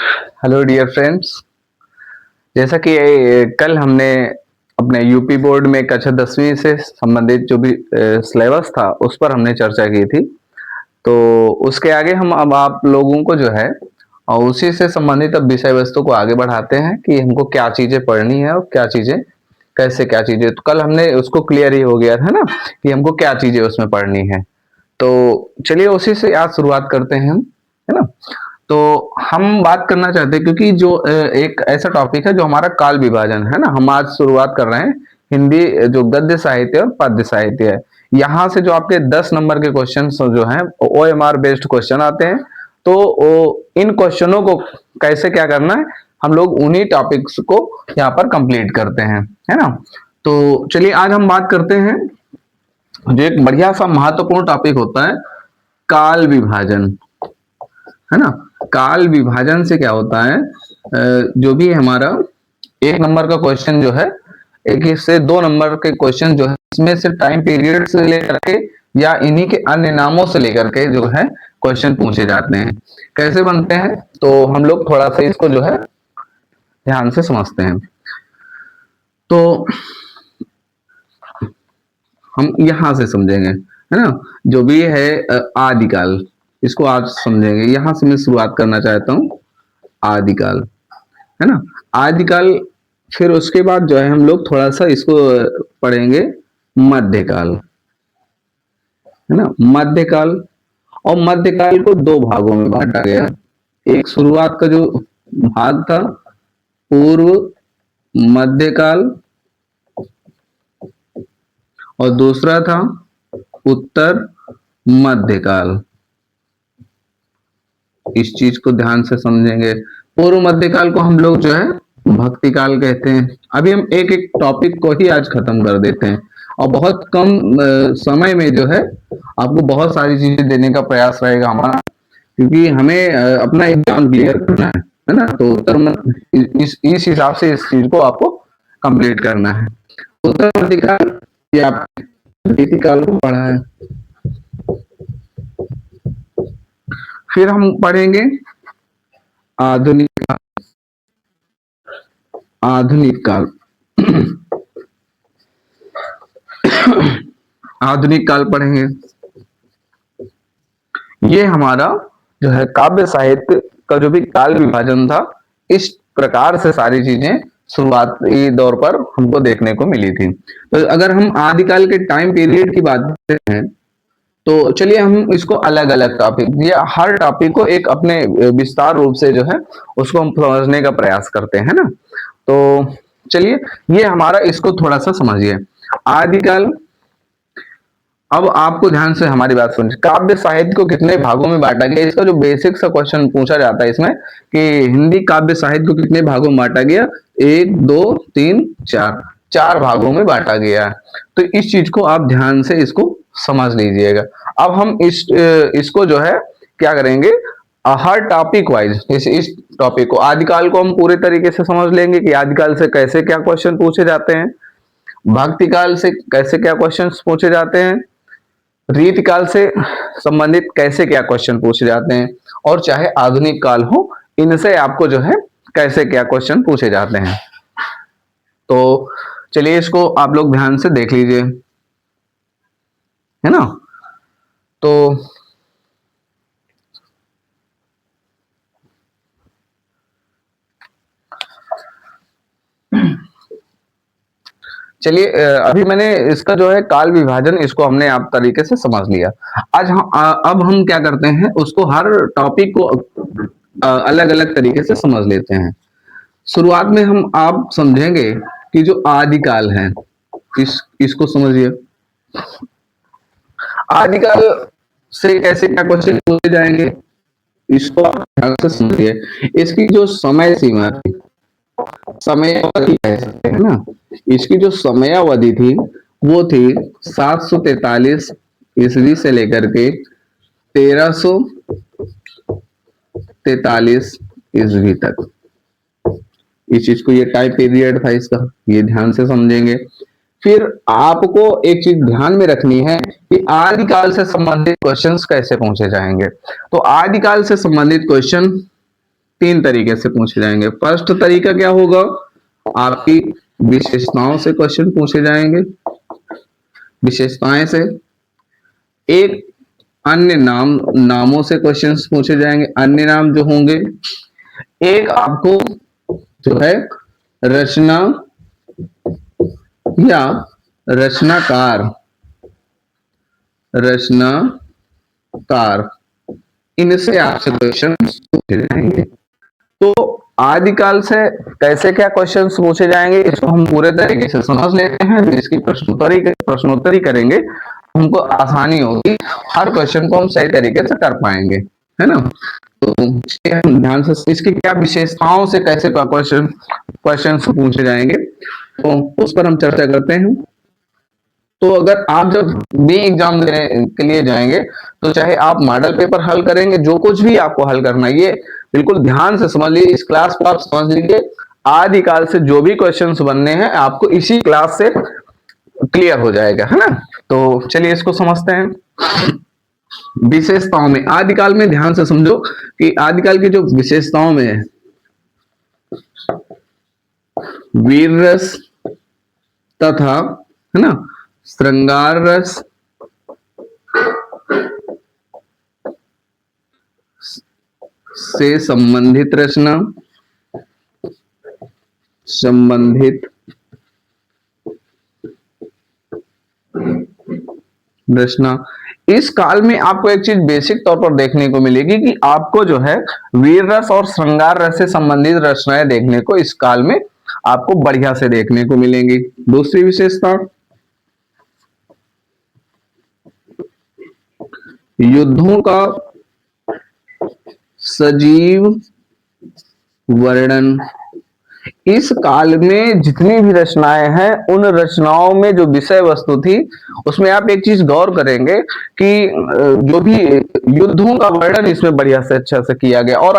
Hello dear friends. जैसा कि कल हमने अपने यूपी बोर्ड में कक्षा 10वीं से संबंधित जो भी सिलेबस था उस पर हमने चर्चा की थी। तो उसके आगे हम अब आप लोगों को जो है और उसी से संबंधित अब विषय वस्तु को आगे बढ़ाते हैं कि हमको क्या चीजें पढ़नी है और क्या चीजें कैसे क्या चीजें। तो कल हमने उसको क्लियर ही हो गया था ना कि हमको क्या चीजें उसमें पढ़नी है। तो चलिए उसी से आज शुरुआत करते हैं हम, है ना। तो हम बात करना चाहते हैं क्योंकि जो एक ऐसा टॉपिक है जो हमारा काल विभाजन है ना। हम आज शुरुआत कर रहे हैं हिंदी जो गद्य साहित्य और पद्य साहित्य है। यहाँ से जो आपके 10 नंबर के क्वेश्चन जो हैं OMR बेस्ड क्वेश्चन आते हैं। तो इन क्वेश्चनों को कैसे क्या करना है, हम लोग उन्हीं टॉपिक्स को यहाँ पर कंप्लीट करते हैं, है ना। तो चलिए आज हम बात करते हैं जो एक बढ़िया सा महत्वपूर्ण टॉपिक होता है, काल विभाजन, है ना। काल विभाजन से क्या होता है, जो भी हमारा 1 नंबर का क्वेश्चन जो है, 1 से 2 नंबर के क्वेश्चन जो है इसमें से टाइम पीरियड से लेकर के या इन्हीं के अन्य नामों से लेकर के जो है क्वेश्चन पूछे जाते हैं। कैसे बनते हैं तो हम लोग थोड़ा सा इसको जो है ध्यान से समझते हैं। तो हम यहां से समझेंगे, है ना। जो भी है आदिकाल, इसको आज समझेंगे। यहां से मैं शुरुआत करना चाहता हूं, आदिकाल, है ना। आदिकाल, फिर उसके बाद जो है हम लोग थोड़ा सा इसको पढ़ेंगे मध्यकाल, है ना। मध्यकाल, और मध्यकाल को 2 भागों में बांटा गया। एक शुरुआत का जो भाग था पूर्व मध्यकाल, और दूसरा था उत्तर मध्यकाल। इस चीज को ध्यान से समझेंगे। पूर्व मध्यकाल को हम लोग जो है भक्ति काल कहते हैं। अभी हम एक एक टॉपिक को ही आज खत्म कर देते हैं और बहुत कम समय में जो है आपको बहुत सारी चीजें देने का प्रयास रहेगा हमारा, क्योंकि हमें अपना एग्जाम क्लियर करना है ना। तो इस हिसाब से इस चीज को आपको कंप्लीट करना है। उत्तर मध्यकाल या रीति काल को पढ़ा है। फिर हम पढ़ेंगे आधुनिक काल। आधुनिक काल आधुनिक काल पढ़ेंगे। ये हमारा जो है काव्य साहित्य का जो भी काल विभाजन था, इस प्रकार से सारी चीजें शुरुआती दौर पर हमको देखने को मिली थी। तो अगर हम आदिकाल के टाइम पीरियड की बात करते हैं तो चलिए हम इसको अलग अलग टॉपिक या हर टॉपिक को एक अपने विस्तार रूप से जो है उसको हम समझने का प्रयास करते हैं ना। तो चलिए ये हमारा, इसको थोड़ा सा समझिए। आदिकाल, अब आपको ध्यान से हमारी बात सुनिए। काव्य साहित्य को कितने भागों में बांटा गया, इसका जो बेसिक सा क्वेश्चन पूछा जाता है इसमें कि हिंदी काव्य साहित्य को कितने भागों में बांटा गया, 1 2 3 4, 4 भागों में बांटा गया है। तो इस चीज को आप ध्यान से इसको समझ लीजिएगा। अब हम इसको जो है क्या करेंगे, हर टॉपिक वाइज, इस टॉपिक को आदिकाल को हम पूरे तरीके से समझ लेंगे कि आदिकाल से कैसे क्या क्वेश्चन पूछे जाते हैं, भक्ति काल से कैसे क्या क्वेश्चन पूछे जाते हैं, रीतिकाल से संबंधित कैसे क्या क्वेश्चन पूछे जाते हैं, और चाहे आधुनिक काल हो, इनसे आपको जो है कैसे क्या क्वेश्चन पूछे जाते हैं। तो चलिए इसको आप लोग ध्यान से देख लीजिए, है ना। तो चलिए अभी मैंने इसका जो है काल विभाजन, इसको हमने आप तरीके से समझ लिया। आज हम अब हम क्या करते हैं, उसको हर टॉपिक को अलग अलग तरीके से समझ लेते हैं। शुरुआत में हम आप समझेंगे कि जो आदिकाल है, इसको समझिए। आदिकाल से कैसे क्या क्वेश्चन पूछे जाएंगे, इसको आप ध्यान से समझिए। इसकी जो समय सीमा थी, समयावधि कह सकते हैं ना, इसकी जो समयावधि थी वो थी 743 ईस्वी से लेकर के 1343 ईस्वी तक। इस चीज को, ये टाइम पीरियड था इसका, ये ध्यान से समझेंगे। फिर आपको एक चीज ध्यान में रखनी है कि आदिकाल से संबंधित क्वेश्चंस कैसे पूछे जाएंगे। तो आदिकाल से संबंधित क्वेश्चन तीन तरीके से पूछे जाएंगे। फर्स्ट तरीका क्या होगा, आपकी विशेषताओं से क्वेश्चन पूछे जाएंगे, विशेषताएं से। एक अन्य नामों से क्वेश्चंस पूछे जाएंगे, अन्य नाम जो होंगे। एक आपको जो है रचना या रचनाकार, रचनाकार, इनसे आपसे क्वेश्चन पूछे जाएंगे। तो आदिकाल से कैसे क्या क्वेश्चंस पूछे जाएंगे इसको हम पूरे तरीके से समझ लेते हैं। इसकी प्रश्नोत्तरी करेंगे, हमको आसानी होगी, हर क्वेश्चन को हम सही तरीके से कर पाएंगे, है ना। तो हम ध्यान से इसकी क्या विशेषताओं से कैसे क्वेश्चन पूछे जाएंगे, तो उस पर हम चर्चा करते हैं। तो अगर आप जब भी एग्जाम देने के लिए जाएंगे, तो चाहे आप मॉडल पेपर हल करेंगे, जो कुछ भी आपको हल करना है, ये बिल्कुल ध्यान से समझ लीजिए। इस क्लास को आप समझ लीजिए, आदिकाल से जो भी क्वेश्चंस बनने हैं आपको इसी क्लास से क्लियर हो जाएगा, है ना। तो चलिए इसको समझते हैं। विशेषताओं में, आदिकाल में ध्यान से समझो कि आदिकाल की जो विशेषताओं में है, वीर रस तथा, है ना, श्रृंगार रस से संबंधित रचना, संबंधित रचना। इस काल में आपको एक चीज बेसिक तौर पर देखने को मिलेगी कि आपको जो है वीर रस और श्रृंगार रस से संबंधित रचनाएं देखने को इस काल में आपको बढ़िया से देखने को मिलेंगी। दूसरी विशेषता, युद्धों का सजीव वर्णन। इस काल में जितनी भी रचनाएं हैं, उन रचनाओं में जो विषय वस्तु थी, उसमें आप एक चीज गौर करेंगे कि जो भी युद्धों का वर्णन इसमें बढ़िया से अच्छा से किया गया, और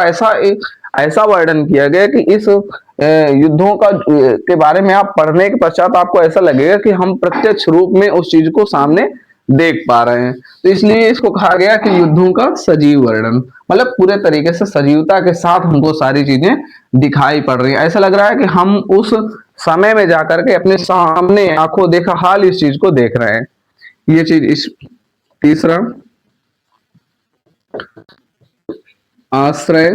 ऐसा वर्णन किया गया कि इस युद्धों का के बारे में आप पढ़ने के पश्चात आपको ऐसा लगेगा कि हम प्रत्यक्ष रूप में उस चीज को सामने देख पा रहे हैं। तो इसलिए इसको कहा गया कि युद्धों का सजीव वर्णन, मतलब पूरे तरीके से सजीवता के साथ हमको सारी चीजें दिखाई पड़ रही है। ऐसा लग रहा है कि हम उस समय में जाकर के अपने सामने आंखों देखा हाल इस चीज को देख रहे हैं। ये चीज इस। तीसरा, आश्रय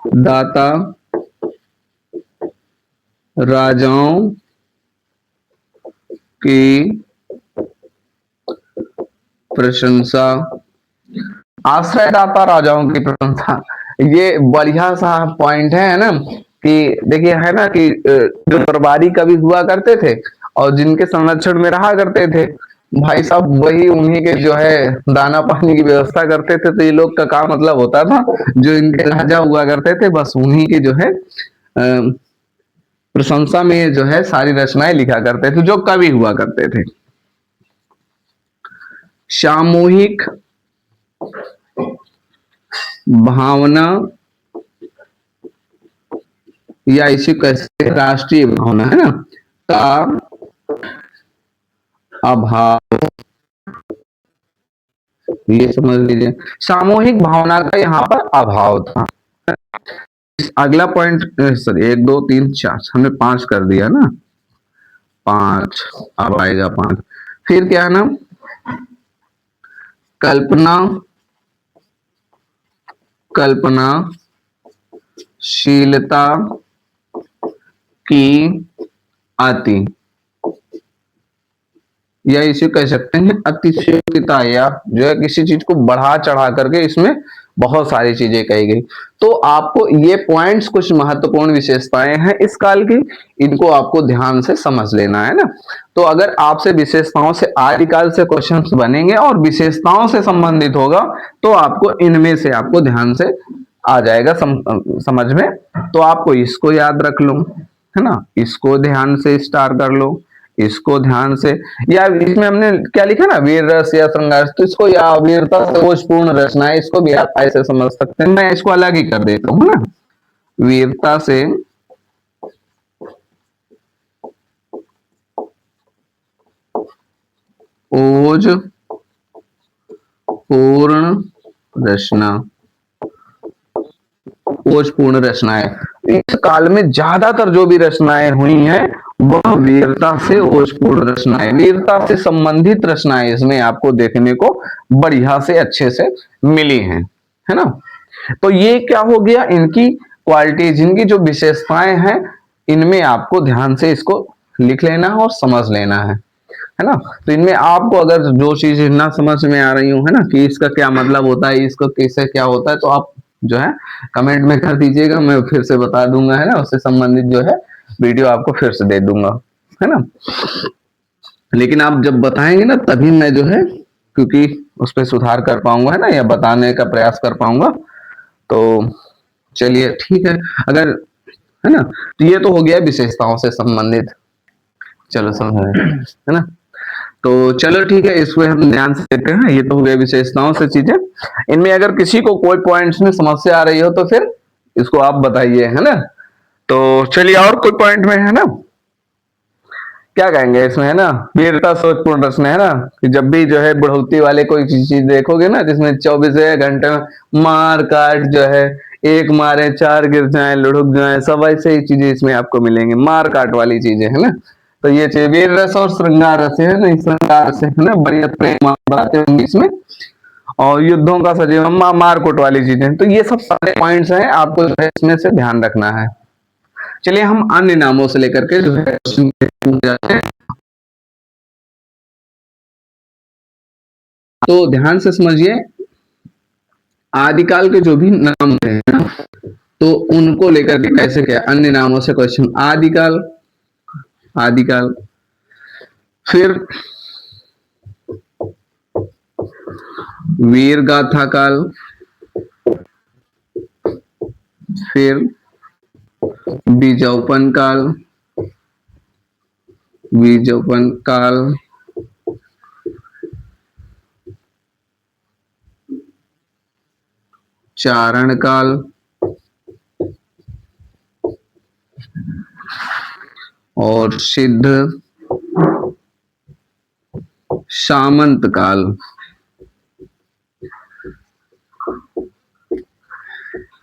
दाता राजाओं की प्रशंसा। आश्रयदाता राजाओं की प्रशंसा, ये बढ़िया सा पॉइंट है ना। कि देखिए है ना कि जो दरबारी कवि हुआ करते थे और जिनके संरक्षण में रहा करते थे, भाई साहब वही उन्हीं के जो है दाना पानी की व्यवस्था करते थे। तो ये लोग का काम मतलब होता था, जो इनके राजा हुआ करते थे, बस उन्हीं की जो है प्रशंसा में जो है सारी रचनाएं लिखा करते थे, जो कवि हुआ करते थे। सामूहिक भावना, या इसी कैसे राष्ट्रीय भावना, है ना, का अभाव। ये समझ लीजिए, सामूहिक भावना का यहाँ पर अभाव था। अगला पॉइंट, सर 1 2 3 4 हमने 5 कर दिया ना, 5 अब आएगा 5। फिर क्या है ना, कल्पना, कल्पनाशीलता की अति, या इसे कह सकते हैं अतिशयोक्तिता, या जो है किसी चीज को बढ़ा चढ़ा करके इसमें बहुत सारी चीजें कही गई। तो आपको ये पॉइंट्स कुछ महत्वपूर्ण विशेषताएं हैं इस काल की, इनको आपको ध्यान से समझ लेना है ना। तो अगर आपसे विशेषताओं से आदिकाल से क्वेश्चंस बनेंगे और विशेषताओं से संबंधित होगा, तो आपको इनमें से आपको ध्यान से आ जाएगा समझ में। तो आपको इसको याद रख लो, है ना, इसको ध्यान से स्टार कर लो, इसको ध्यान से, या इसमें हमने क्या लिखा ना, वीर रस या श्रृंगार, तो इसको या वीरता से ओजपूर्ण रचना है, इसको भी आप ऐसे समझ सकते हैं। मैं इसको अलग ही कर देता हूं ना, वीरता से ओज पूर्ण रचना। ओजपूर्ण रचनाएं। इस काल में ज्यादातर जो भी रचनाएं हुई हैं वह वीरता से ओजपूर्ण रचनाएं, वीरता से संबंधित रचनाएं इसमें आपको देखने को बढ़िया से अच्छे से मिली हैं, है ना। तो ये क्या हो गया, इनकी क्वालिटीज, इनकी जो विशेषताएं हैं, इनमें आपको ध्यान से इसको लिख लेना है और समझ लेना है ना। तो इनमें आपको अगर जो चीज ना समझ में आ रही हो, है ना, कि इसका क्या मतलब होता है, इसका कैसे क्या होता है, तो आप जो है कमेंट में कर दीजिएगा, मैं फिर से बता दूंगा, है ना, उससे संबंधित जो है वीडियो आपको फिर से दे दूंगा, है ना। लेकिन आप जब बताएंगे ना तभी मैं जो है, क्योंकि उस पर सुधार कर पाऊंगा, है ना, या बताने का प्रयास कर पाऊंगा। तो चलिए ठीक है, अगर, है ना, तो ये तो हो गया विशेषताओं से संबंधित, चलो समझ है ना। तो चलो ठीक है, इसको हम ध्यान से देखते हैं। ये तो हो गया विशेषताओं से चीजें। इनमें अगर किसी को कोई पॉइंट्स में समस्या आ रही हो तो फिर इसको आप बताइए, है ना। तो चलिए, और कोई पॉइंट में, है ना, क्या कहेंगे इसमें, है ना, वीरता सोचपूर्ण रचना, है ना, कि जब भी जो है बुढ़ौती वाले कोई चीज देखोगे ना जिसमें 24 घंटे में मार काट जो है, एक मारे चार गिर जाए लुढ़क जाए, सब ऐसे ही चीजें इसमें आपको मिलेंगे, मार काट वाली चीजें, है ना। तो ये चाहिए वीर रस और श्रृंगार रस, है ना, श्रृंगार से, है ना, बढ़िया प्रेम बातें होंगी इसमें, और युद्धों का सजीव मारकुट वाली चीजें। तो ये सब सारे पॉइंट्स हैं, आपको इसमें से ध्यान रखना है। चलिए हम अन्य नामों से लेकर के जो है क्वेश्चन जाते हैं। तो ध्यान से समझिए, आदिकाल के जो भी नाम हैं ना, तो उनको लेकर के कैसे क्या अन्य नामों से क्वेश्चन, आदिकाल, आदिकाल, फिर वीर गाथा काल, फिर बीजोपन काल, बीजोपन काल, चारण काल, और सिद्ध सामंत काल।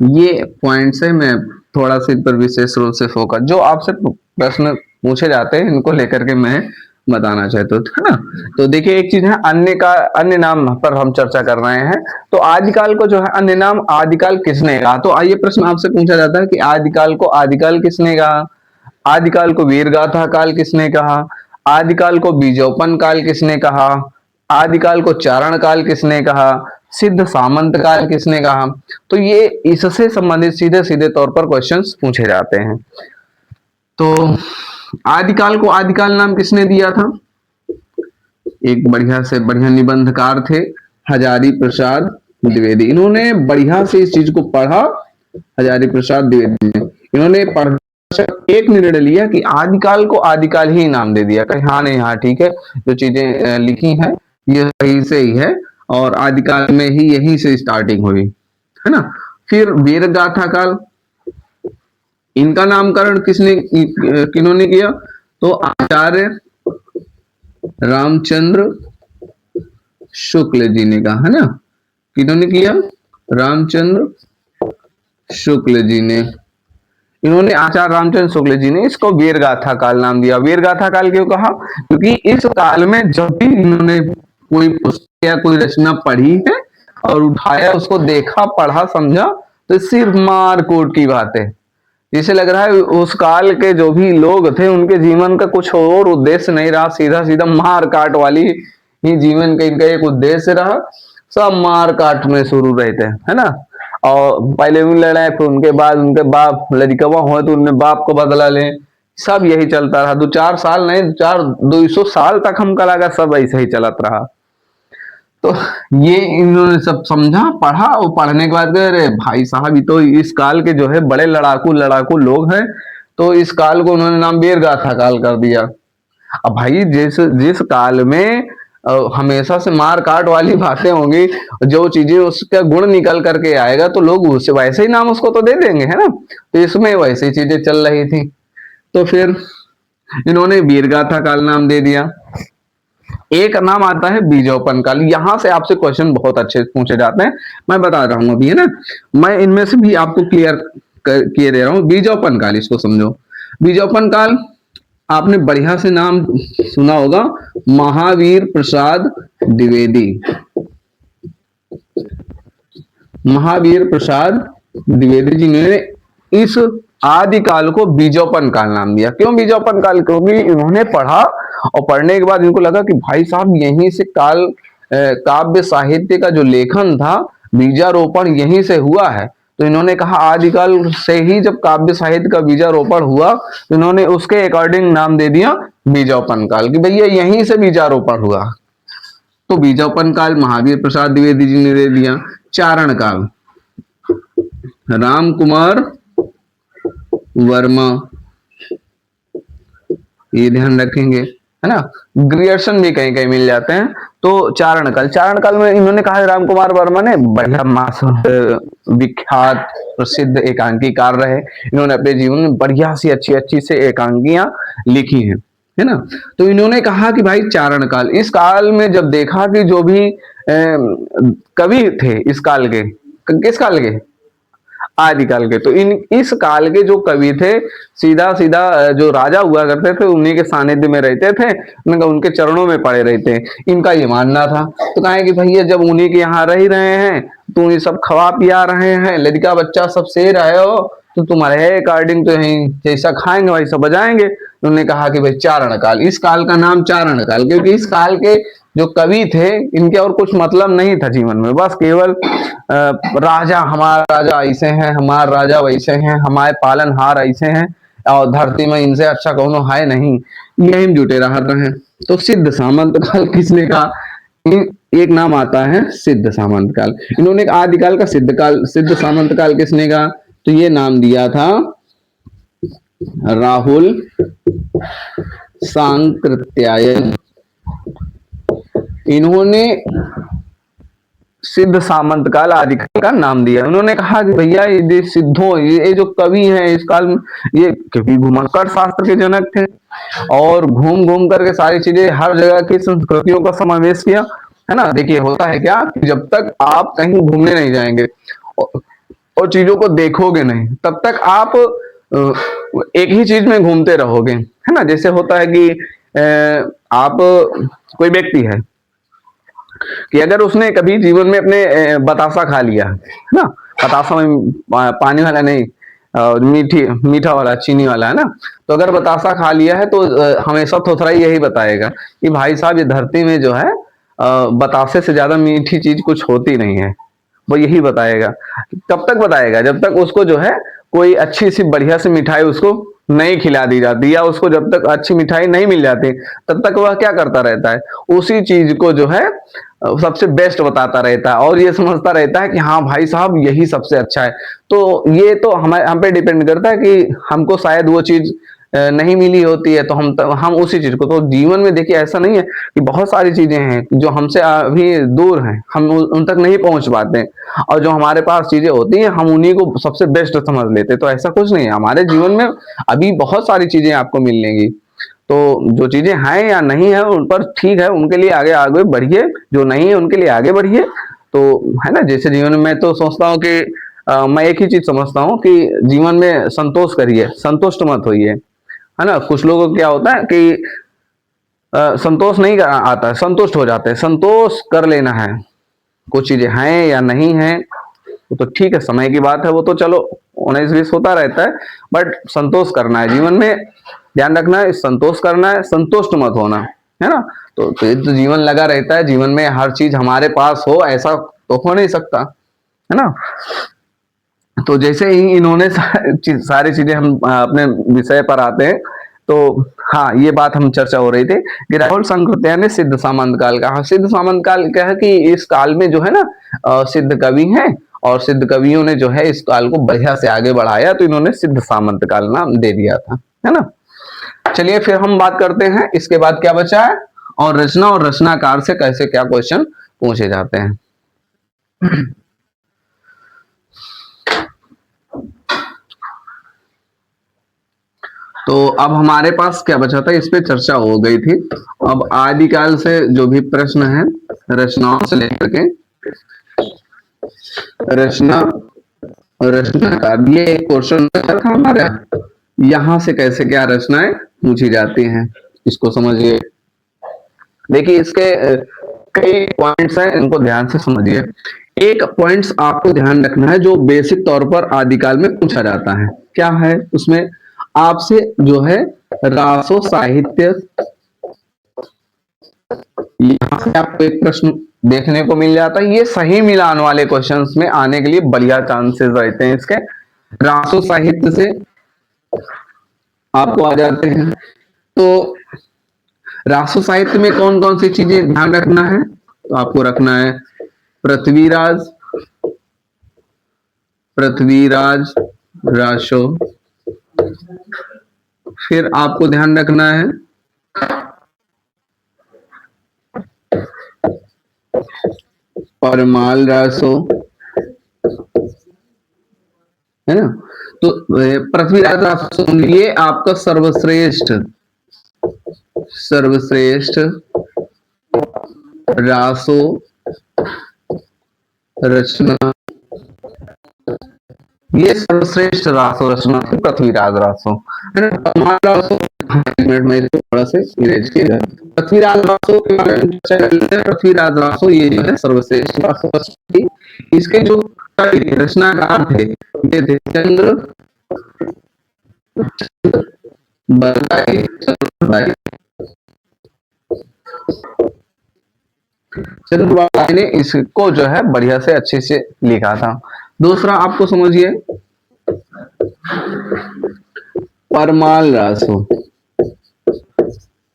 ये पॉइंट्स है, मैं थोड़ा सा इन पर विशेष रूप से फोकस, जो आपसे प्रश्न पूछे जाते हैं इनको लेकर के मैं बताना चाहता हूँ, है ना। तो देखिए, एक चीज है अन्य का, अन्य नाम पर हम चर्चा कर रहे हैं। तो आदिकाल को जो है अन्य नाम आदिकाल किसने कहा, तो आइए प्रश्न आपसे पूछा जाता है कि आदिकाल को आदिकाल किसने कहा, आदिकाल को वीरगाथा काल किसने कहा, आदिकाल को बीजोपन काल किसने कहा, आदिकाल को चारण काल किसने कहा, सिद्ध सामंत काल किसने कहा। तो ये इससे संबंधित सीधे सीधे तौर पर क्वेश्चंस पूछे जाते हैं। तो आदिकाल को आदिकाल नाम किसने दिया था, एक बढ़िया से बढ़िया निबंधकार थे हजारी प्रसाद द्विवेदी, इन्होंने बढ़िया से इस चीज को पढ़ा, हजारी प्रसाद द्विवेदी ने, इन्होंने पढ़ एक निर्णय लिया कि आदिकाल को आदिकाल ही नाम दे दिया, कहीं हाँ नहीं हाँ ठीक है, जो चीजें लिखी हैं ये सही से ही है, और आदिकाल में ही यहीं से स्टार्टिंग हुई, है ना। फिर वीर गाथा काल, इनका नामकरण किसने, किन्होंने किया, तो आचार्य रामचंद्र शुक्ल जी ने कहा, है ना, किन्होंने किया, रामचंद्र शुक्ल जी ने, इन्होंने आचार्य रामचंद्र शुक्ल जी ने इसको वीरगाथा काल नाम दिया। वीरगाथा काल क्यों कहा, क्योंकि इस काल में जब भी इन्होंने कोई पुस्तक या कोई रचना पढ़ी है और उठाया, उसको देखा, पढ़ा, समझा, तो सिर्फ मारकूट की बातें, जिसे लग रहा है उस काल के जो भी लोग थे उनके जीवन का कुछ और उद्देश्य नहीं रहा, सीधा सीधा मार काट वाली ही जीवन का इनका एक उद्देश्य रहा, सब मार काट में शुरू रहते हैं, है ना। और पहले भी लड़ाई, फिर उनके बाद उनके बाप लड़कवा हो तो उनने बाप को बदला ले, सब यही चलता रहा, 2-4 साल नहीं, 200 साल तक हमका लगा सब ऐसे ही चलत रहा। तो ये इन्होंने सब समझा, पढ़ा, और पढ़ने के बाद अरे भाई साहब ये तो इस काल के जो है बड़े लड़ाकू लड़ाकू लोग हैं, तो इस काल को उन्होंने नाम वीरगाथा काल कर दिया। अब भाई जिस काल में हमेशा से मार काट वाली बातें होंगी, जो चीजें उसका गुण निकल करके आएगा तो लोग उससे वैसे ही नाम उसको तो दे देंगे, है ना। तो इसमें वैसी चीजें चल रही थी, तो फिर इन्होंने वीरगाथा काल नाम दे दिया। एक नाम आता है बीजोपन काल। यहां से आपसे क्वेश्चन बहुत अच्छे पूछे जाते हैं, मैं बता रहा हूं अभी, है ना। मैं इनमें से भी आपको क्लियर किए दे रहा हूं। बीजोपन काल, इसको समझो। बीजोपन काल, आपने बढ़िया से नाम सुना होगा, महावीर प्रसाद द्विवेदी। महावीर प्रसाद द्विवेदी जी ने इस आदिकाल को बीजोपन काल नाम दिया। क्यों बीजोपन काल? क्योंकि इन्होंने पढ़ा और पढ़ने के बाद इनको लगा कि भाई साहब यहीं से काल काव्य साहित्य का जो लेखन था, बीजारोपण यहीं से हुआ है। तो इन्होंने कहा आदिकाल से ही जब काव्य साहित्य का बीजारोपण हुआ, तो इन्होंने उसके अकॉर्डिंग नाम दे दिया बीजोपन काल, कि भैया यहीं से बीजारोपण हुआ। तो बीजोपन काल महावीर प्रसाद द्विवेदी जी ने दे दिया। चारण काल, राम कुमार वर्मा, ये ध्यान रखेंगे, है ना। ग्रियर्सन भी कहीं कहीं मिल जाते हैं। तो चारण काल, चारण काल में इन्होंने कहा राम कुमार वर्मा ने बढ़िया विख्यात प्रसिद्ध एकांकीकार रहे। इन्होंने अपने जीवन में बढ़िया सी अच्छी अच्छी से एकांकियां लिखी हैं, है ना। तो इन्होंने कहा कि भाई चारण काल, इस काल में जब देखा कि जो भी कवि थे इस काल के, किस काल के? आदिकाल के। तो इस काल के जो कवि थे, सीधा सीधा जो राजा हुआ करते थे उन्हीं के सानिध्य में रहते थे, उनके चरणों में पड़े रहते। इनका ये मानना था। तो कहा कि भैया जब उन्हीं के यहाँ रह रहे हैं, तो ये सब खवा पिया रहे हैं, लड़का बच्चा सब से रहे हो, तो तुम्हारे अकॉर्डिंग तो यही जैसा खाएंगे वैसा बजाएंगे। उन्होंने कहा कि भाई चारण काल, इस काल का नाम चारण काल, क्योंकि इस काल के जो कवि थे इनके और कुछ मतलब नहीं था जीवन में, बस केवल राजा, हमारा राजा ऐसे हैं, हमारे राजा वैसे हैं, हमारे पालनहार ऐसे हैं, और धरती में इनसे अच्छा कौनो है नहीं, यही में जुटे रह रहे हैं। तो सिद्ध सामंत काल किसने कहा? एक नाम आता है सिद्ध सामंत काल। इन्होंने आदिकाल का सिद्ध काल, सिद्ध सामंत काल किसने कहा? तो ये नाम दिया था राहुल सांकृत्यायन। इन्होंने सिद्ध सामंत काल आदिकाल का नाम दिया। उन्होंने कहा कि भैया ये सिद्धों, ये जो कवि हैं इस काल में, ये क्योंकि घुमक्कड़ शास्त्र के जनक थे और घूम घूम करके सारी चीजें, हर जगह की संस्कृतियों का समावेश किया, है ना। देखिए होता है क्या, जब तक आप कहीं घूमने नहीं जाएंगे और चीजों को देखोगे नहीं, तब तक आप एक ही चीज में घूमते रहोगे, है ना। जैसे होता है कि आप, कोई व्यक्ति है कि अगर उसने कभी जीवन में अपने बतासा खा लिया, है ना, बतासा में पानी वाला नहीं, मीठा वाला, चीनी वाला, है ना। तो अगर बतासा खा लिया है तो हमेशा थोथराई यही बताएगा कि भाई साहब ये धरती में जो है बतासे से ज्यादा मीठी चीज कुछ होती नहीं है। वो यही बताएगा। कब तक बताएगा? जब तक उसको जो है कोई अच्छी सी बढ़िया सी मिठाई उसको नहीं खिला दी जाती, या उसको जब तक अच्छी मिठाई नहीं मिल जाती, तब तक वह क्या करता रहता है, उसी चीज को जो है सबसे बेस्ट बताता रहता है और ये समझता रहता है कि हाँ भाई साहब यही सबसे अच्छा है। तो ये तो हम पे डिपेंड करता है कि हमको शायद वो चीज नहीं मिली होती है, तो हम उसी चीज को, तो जीवन में देखिए ऐसा नहीं है कि बहुत सारी चीजें हैं जो हमसे अभी दूर हैं, हम उन तक नहीं पहुंच पाते, और जो हमारे पास चीजें होती हैं हम उन्हीं को सबसे बेस्ट समझ लेते। तो ऐसा कुछ नहीं है, हमारे जीवन में अभी बहुत सारी चीजें आपको मिल लेंगी। तो जो चीजें हैं या नहीं है उन पर ठीक है, उनके लिए आगे आगे बढ़िए, जो नहीं है उनके लिए आगे बढ़िए। तो है ना, जैसे जीवन में मैं तो सोचता हूँ कि मैं एक ही चीज समझता हूँ कि जीवन में संतोष करिए, संतुष्ट मत होइए, है ना। कुछ लोगों को क्या होता है कि संतोष नहीं आता है, संतुष्ट हो जाते हैं। संतोष कर लेना है, कुछ चीजें हैं या नहीं है वो तो ठीक है, समय की बात है, वो तो चलो 19-20 होता रहता है, बट संतोष करना है जीवन में, ध्यान रखना है, संतोष करना है, संतुष्ट मत होना, है ना। तो फिर तो जीवन लगा रहता है, जीवन में हर चीज हमारे पास हो ऐसा तो हो नहीं सकता, है ना। तो जैसे ही इन्होंने सारी चीजें, हम अपने विषय पर आते हैं। तो हाँ, ये बात हम चर्चा हो रही थी कि राहुल सांकृत्यायन ने सिद्ध सामंत काल का, सिद्ध सामंत काल क्या है कि इस काल में जो है ना सिद्ध कवि हैं, और सिद्ध कवियों ने जो है इस काल को बढ़िया से आगे बढ़ाया, तो इन्होंने सिद्ध सामंत काल नाम दे दिया था, है ना। चलिए फिर हम बात करते हैं इसके बाद क्या बचा है, और रचनाकार से कैसे क्या क्वेश्चन पूछे जाते हैं। तो अब हमारे पास क्या बचा था, इस पे चर्चा हो गई थी। अब आदिकाल से जो भी प्रश्न है, रचनाओं से लेकर के रचना रचनाकार, ये एक क्वेश्चन था हमारा, यहाँ से कैसे क्या रचनाएं पूछी जाती हैं, इसको समझिए। देखिए इसके कई पॉइंट्स हैं, इनको ध्यान से समझिए। एक पॉइंट्स आपको ध्यान रखना है जो बेसिक तौर पर आदिकाल में पूछा जाता है, क्या है उसमें आपसे जो है रासो साहित्य, यहाँ से आपको एक प्रश्न देखने को मिल जाता है। ये सही मिलान वाले क्वेश्चंस में आने के लिए बढ़िया चांसेस रहते हैं इसके। रासो साहित्य से आपको आ जाते हैं। तो रासो साहित्य में कौन कौन सी चीजें ध्यान रखना है, तो आपको रखना है पृथ्वीराज, पृथ्वीराज रासो, फिर आपको ध्यान रखना है परमाल रासो, है ना। तो पृथ्वीराज रासो ये आपका सर्वश्रेष्ठ सर्वश्रेष्ठ रासो रचना, ये सर्वश्रेष्ठ रासो रचना थी पृथ्वीराज रासो, है ना। परमाल रासो मिनट में इसको थोड़ा से इरेज किया। पृथ्वीराज रासो के बारे में चर्चा कर लेते हैं। पृथ्वीराज रासो ये जो है सर्वश्रेष्ठ रासो थी। इसके जो रचनाकार थे ये थे चंद्र बरदाई, चंद्रबाई ने इसको जो है बढ़िया से अच्छे से लिखा था। दूसरा आपको समझिए परमाल रासो,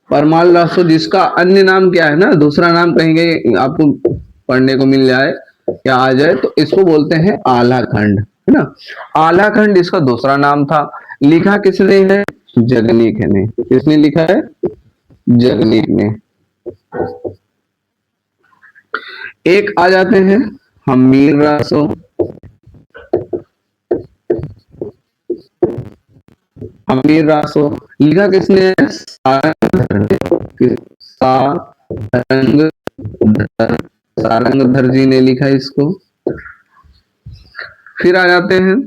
परमाल रासो जिसका अन्य नाम क्या है ना, दूसरा नाम कहेंगे आपको पढ़ने को मिल जाए या आ जाए, तो इसको बोलते हैं आलाखंड, है ना। आलाखंड इसका दूसरा नाम था। लिखा किसने है, जगनीक ने। किसने लिखा है, जगनीक ने। एक आ जाते हैं हमीर रासो, हमीर रासो लिखा किसने है, सारंगधर जी ने लिखा इसको। फिर आ जाते हैं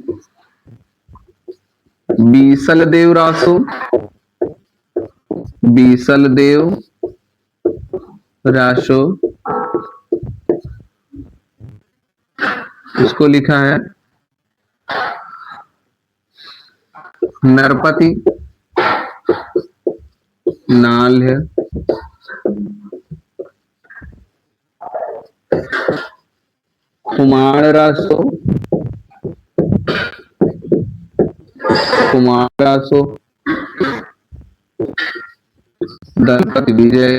बीसल देव रासो, बीसल देव रासो, इसको लिखा है नरपति नाल है। कुमार रासो, कुमार रासो, दलपति विजय,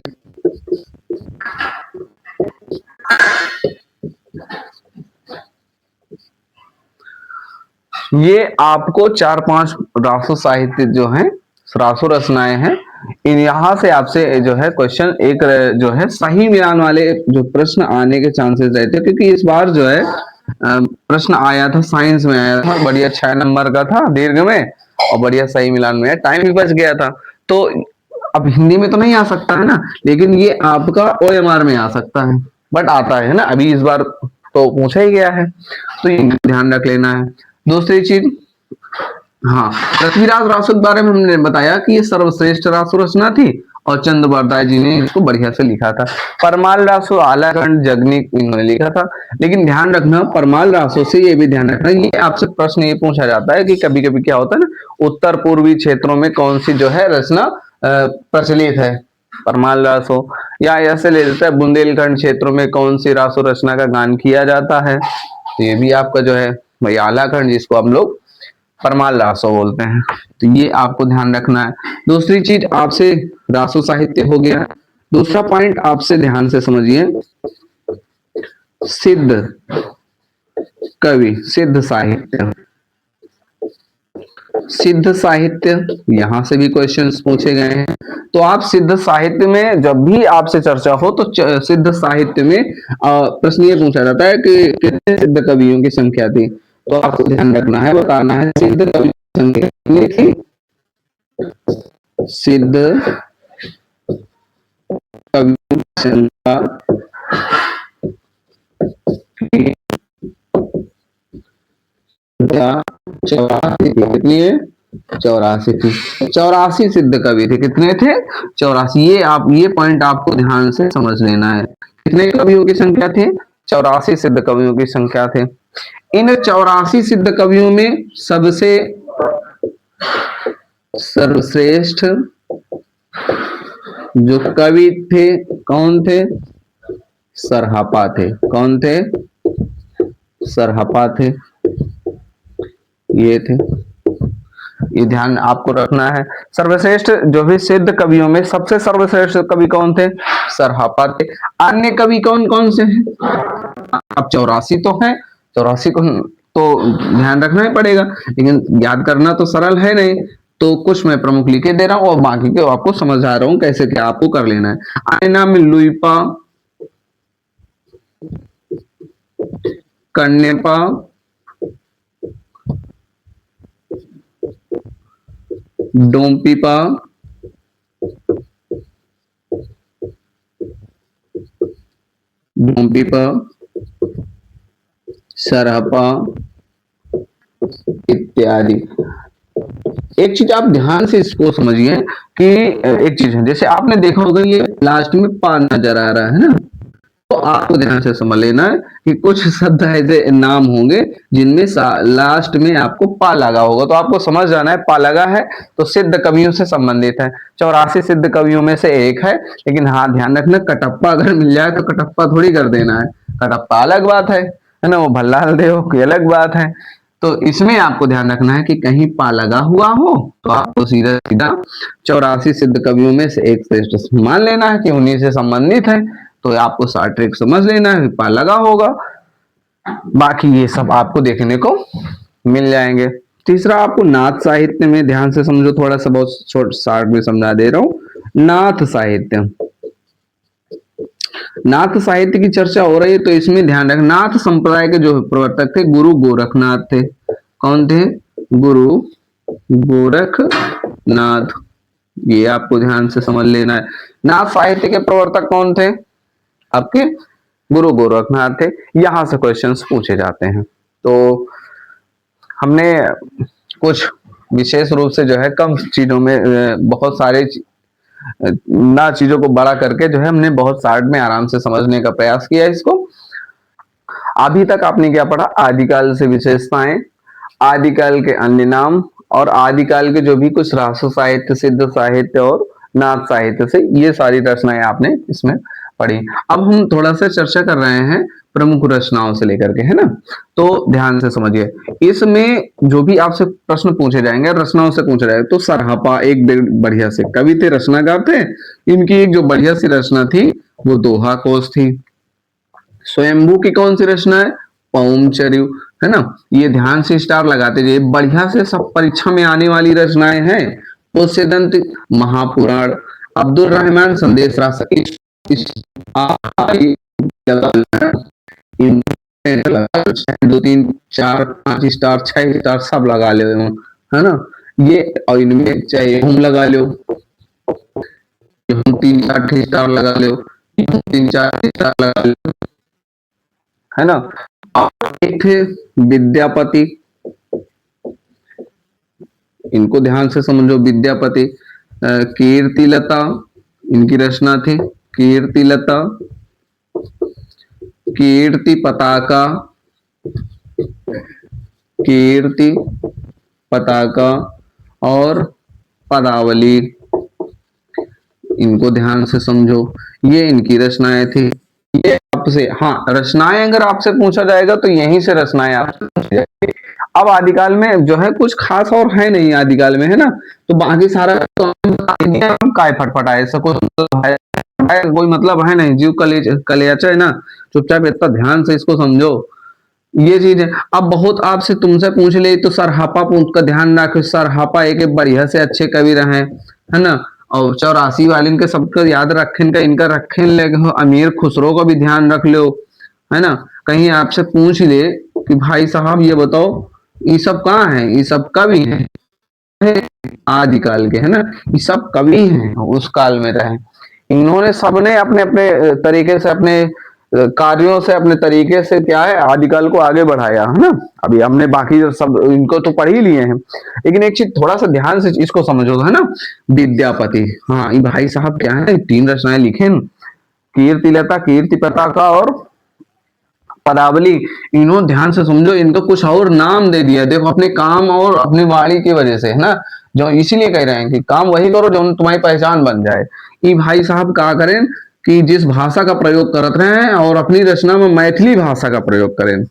ये आपको 4-5 रासो साहित्य जो है, रासो रचनाएं हैं। इन यहाँ से आपसे जो है क्वेश्चन एक जो है सही मिलान वाले जो प्रश्न आने के चांसेस रहते हैं, क्योंकि इस बार जो है प्रश्न आया था, साइंस में आया था, बढ़िया 6 नंबर का था दीर्घ में, और बढ़िया सही मिलान में, टाइम भी बच गया था। तो अब हिंदी में तो नहीं आ सकता है ना, लेकिन ये आपका OMR में आ सकता है, बट आता है ना, अभी इस बार तो पूछा ही गया है, तो ये ध्यान रख लेना है। दूसरी चीज, हाँ, पृथ्वीराज रासो के बारे में हमने बताया कि ये सर्वश्रेष्ठ रासो रचना थी और चंद्र बरदाई जी ने इसको बढ़िया से लिखा था। परमाल रासो आलाखंड जगनीक इन्होंने लिखा था। लेकिन ध्यान रखना, परमाल रासो से ये भी ध्यान रखना, ये आपसे प्रश्न ये पूछा जाता है कि कभी कभी क्या होता है ना, उत्तर पूर्वी क्षेत्रों में कौन सी जो है रचना प्रचलित है, परमाल रासो, या ऐसे ले लेता है बुंदेलखंड क्षेत्रों में कौन सी रासो रचना का गान किया जाता है, तो ये भी आपका जो है भाई आलाखंड, जिसको हम लोग परमाल रासो बोलते हैं, तो ये आपको ध्यान रखना है। दूसरी चीज आपसे रासो साहित्य हो गया। दूसरा पॉइंट आपसे ध्यान से समझिए, सिद्ध कवि, सिद्ध साहित्य, सिद्ध साहित्य, यहां से भी क्वेश्चंस पूछे गए हैं। तो आप सिद्ध साहित्य में जब भी आपसे चर्चा हो तो सिद्ध साहित्य में प्रश्न ये पूछा जाता है कि कितने सिद्ध कवियों की संख्या थी, तो आपको ध्यान रखना है, बताना है सिद्ध कवियों की संख्या कितनी थी, सिद्ध कवियों की संख्या चौरासी थी। कितनी है? 84 थी। 84 सिद्ध कवि थे। कितने थे? 84। ये पॉइंट आपको ध्यान से समझ लेना है। कितने कवियों की संख्या थी? 84 सिद्ध कवियों की संख्या थे। इन 84 सिद्ध कवियों में सबसे सर्वश्रेष्ठ जो कवि थे कौन थे? सरहपा थे। कौन थे? सरहपा थे। ये थे। ये ध्यान आपको रखना है। सर्वश्रेष्ठ जो भी सिद्ध कवियों में सबसे सर्वश्रेष्ठ कवि कौन थे? सरहपा थे। अन्य कवि कौन कौन से हैं? अब 84 तो है, 84 को तो ध्यान रखना ही पड़ेगा, लेकिन याद करना तो सरल है नहीं। तो कुछ मैं प्रमुख लिखे दे रहा हूं और बाकी के आपको समझा रहा हूं कैसे क्या आपको कर लेना है। आयना में लुईपा, कन्यपा, डोमपीपा, डोमपीपा, सरहपा इत्यादि। एक चीज आप ध्यान से इसको समझिए कि एक चीज है, जैसे आपने देखा होगा ये लास्ट में पा नजर आ रहा है ना, तो आपको ध्यान से समझ लेना है कि कुछ शब्द ऐसे नाम होंगे जिनमें लास्ट में आपको पा लगा होगा, तो आपको समझ जाना है पा लगा है तो सिद्ध कवियों से संबंधित है। 84 सिद्ध कवियों में से एक है, लेकिन हाँ ध्यान रखना कटप्पा अगर मिल जाए तो कटप्पा थोड़ी कर देना है। कटप्पा अलग बात है ना, वो भल्लाल देव की अलग बात है। तो इसमें आपको ध्यान रखना है कि कहीं पा लगा हुआ हो तो आपको सीधा सीधा 84 सिद्ध कवियों में से एक श्रेष्ठ मान लेना है कि उन्हीं से संबंधित है। तो आपको शॉर्ट ट्रिक समझ लेना है, पा लगा होगा। बाकी ये सब आपको देखने को मिल जाएंगे। तीसरा आपको नाथ साहित्य में ध्यान से समझो, थोड़ा सा बहुत शॉर्ट शॉर्ट में समझा दे रहा हूं। नाथ साहित्य, नाथ साहित्य की चर्चा हो रही है तो इसमें ध्यान रखना नाथ संप्रदाय के जो प्रवर्तक थे गुरु गोरखनाथ थे। कौन थे? गुरु गोरखनाथ। ये आपको ध्यान से समझ लेना है। नाथ साहित्य के प्रवर्तक कौन थे? आपके गुरु गोरखनाथ थे। यहां से क्वेश्चंस पूछे जाते हैं। तो हमने कुछ विशेष रूप से जो है कम चीजों में बहुत सारे ना चीजों को बड़ा करके जो है हमने बहुत शॉर्ट में आराम से समझने का प्रयास किया इसको। अभी तक आपने क्या पढ़ा? आदिकाल से विशेषताएं, आदिकाल के अन्य नाम और आदिकाल के जो भी कुछ राष्ट्र साहित्य, सिद्ध साहित्य और नाथ साहित्य से ये सारी रचनाएं आपने इसमें पढ़ी। अब हम थोड़ा सा चर्चा कर रहे हैं प्रमुख रचनाओं से लेकर के, है ना। तो ध्यान से समझिए, इसमें जो भी आपसे प्रश्न पूछे जाएंगे रचनाओं से पूछे जाएंगे। तो सरहपा एक बढ़िया से कवि थे, रचनाकार थे। इनकी एक जो बढ़िया सी रचना थी वो दोहा कोश थी। स्वयंभू की कौन सी रचना है? पौमचर्यु, है ना। ये ध्यान से स्टार लगाते जाइए, बढ़िया से सब परीक्षा में आने वाली रचनाएं हैं। पोस्यदंत महापुराण, अब्दुल रहमान संदेश राशि, दो तीन चार पांच स्टार 6 स्टार सब लगा लो, है ना। ये और इनमें चाहे हम लगा लो, हम 3-4 स्टार लगा लो, 3-4 स्टार लगा लो, है ना। एक थे विद्यापति, इनको ध्यान से समझो। विद्यापति, कीर्तिलता इनकी रचना थी। कीर्तिलता, कीर्ति पताका, कीर्ति पताका और पदावली, इनको ध्यान से समझो। ये इनकी रचनाएं थी। ये आपसे, हाँ रचनाएं अगर आपसे पूछा जाएगा तो यहीं से रचनाएं आपसे पूछी जाएगी। अब आदिकाल में जो है कुछ खास और है नहीं आदिकाल में, है ना। तो बाकी सारा तो हम काय फटफटा ऐसा कोई मतलब है नहीं। जीव कलेचा है ना, चुपचाप इतना ध्यान से इसको समझो। ये चीज है। अब बहुत आपसे तुमसे पूछ ले तो सरहपा का ध्यान रखो। सरहपा एक बढ़िया से अच्छे कवि रहे, है ना। और 84 वाले इनके सबका याद रखें, इनका रखें ले। अमीर खुसरो का भी ध्यान रख लो, है ना। कहीं आपसे पूछ ले कि भाई साहब ये बताओ ये सब कहाँ है, ये सब कवि है, आदिकाल के, है ना, ये सब कवि हैं उस काल में रहे। इन्होंने सबने अपने अपने तरीके से, अपने कार्यों से, अपने तरीके से क्या है, आदिकाल को आगे बढ़ाया, है ना। अभी हमने बाकी सब इनको तो पढ़ ही लिए हैं, लेकिन एक चीज थोड़ा सा ध्यान से इसको समझो, है ना। विद्यापति, हाँ, ये भाई साहब क्या है, 3 रचनाएं लिखे हैं, कीर्तिलता, कीर्ति पताका और पदावली। इन्हों ध्यान से समझो, इनको कुछ और नाम दे दिया, देखो, अपने काम और अपनी वाणी की वजह से, है ना। जो इसीलिए कह रहे हैं कि काम वही करो जो तुम्हारी पहचान बन जाए। ये भाई साहब क्या करें कि जिस भाषा का प्रयोग करते रहे हैं और अपनी रचना में मैथिली भाषा का प्रयोग करें।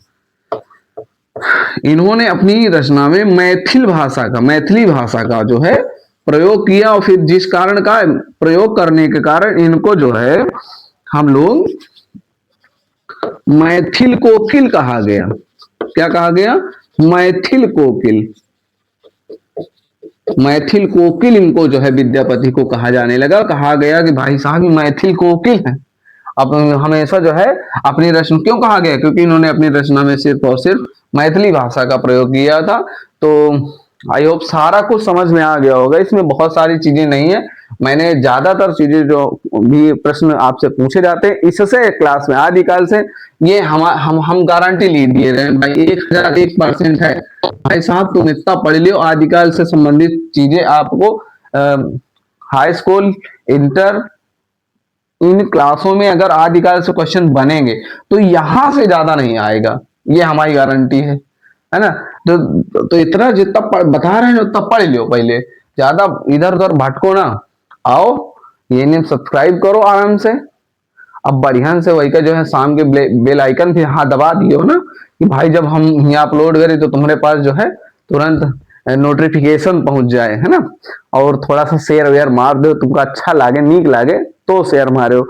इन्होंने अपनी रचना में मैथिली भाषा का जो है प्रयोग किया, और फिर जिस कारण का प्रयोग करने के कारण इनको जो है हम लोग मैथिल कोकिल कहा गया। क्या कहा गया? मैथिल कोकिल। मैथिल कोकिल इनको जो है विद्यापति को कहा जाने लगा, कहा गया कि भाई साहब मैथिल कोकिल है। अब हमेशा जो है अपनी रचना क्यों कहा गया, क्योंकि इन्होंने अपनी रचना में सिर्फ और सिर्फ मैथिली भाषा का प्रयोग किया था। तो आई होप सारा कुछ समझ में आ गया होगा, इसमें बहुत सारी चीजें नहीं है। मैंने ज्यादातर चीजें जो भी प्रश्न आपसे पूछे जाते हैं इससे क्लास में आदिकाल से, ये हम गारंटी ले दिए रहे भाई, 1001% है। भाई साहब तुम इतना पढ़ लियो, आदिकाल से संबंधित चीजें आपको हाई स्कूल, इंटर, इन क्लासों में अगर आदिकाल से क्वेश्चन बनेंगे तो यहां से ज्यादा नहीं आएगा, ये हमारी गारंटी है ना। तो इतना जितना बता रहे हैं उतना पढ़ लियो पहले, ज्यादा इधर उधर भटको ना। आओ, ये नहीं, सब्सक्राइब करो आराम से। अब बढ़िया से वही का जो है शाम के बेल आइकन भी हाँ दबा दियो ना, कि भाई जब हम यहाँ अपलोड करें तो तुम्हारे पास जो है तुरंत नोटिफिकेशन पहुंच जाए, है ना। और थोड़ा सा शेयर वेयर मार दो, तुमको अच्छा लागे, नीक लागे तो शेयर मारो।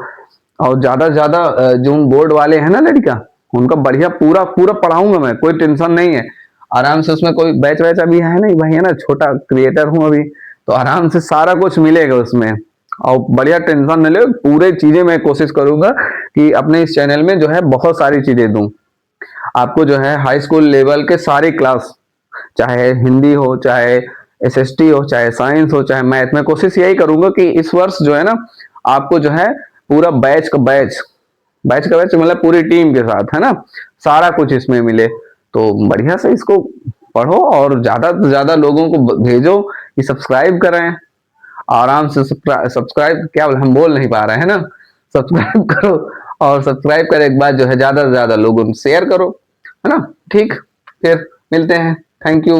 और ज्यादा से ज्यादा जो बोर्ड वाले हैं ना लड़का, उनका बढ़िया पूरा पूरा पढ़ाऊंगा मैं, कोई टेंशन नहीं है। आराम से उसमें कोई बैच वैच अभी है नहीं भाई, है ना, छोटा क्रिएटर हूं अभी, तो आराम से सारा कुछ मिलेगा उसमें। और बढ़िया, टेंशन न ले, पूरे चीजें मैं कोशिश करूंगा कि अपने इस चैनल में जो है बहुत सारी चीजें दूं आपको, जो है हाई स्कूल लेवल के सारे क्लास, चाहे हिंदी हो, चाहे एसएसटी हो, चाहे साइंस हो, चाहे मैथ, में कोशिश यही करूंगा कि इस वर्ष जो है ना आपको जो है पूरा बैच का बैच मतलब पूरी टीम के साथ, है ना, सारा कुछ इसमें मिले। तो बढ़िया से इसको पढ़ो और ज्यादा से ज्यादा लोगों को भेजो कि सब्सक्राइब करें। आराम से सब्सक्राइब, क्या हम बोल नहीं पा रहे हैं ना, सब्सक्राइब करो, और सब्सक्राइब करे के बाद जो है ज्यादा से ज्यादा लोगों को शेयर करो, है ना। ठीक, फिर मिलते हैं। Thank you.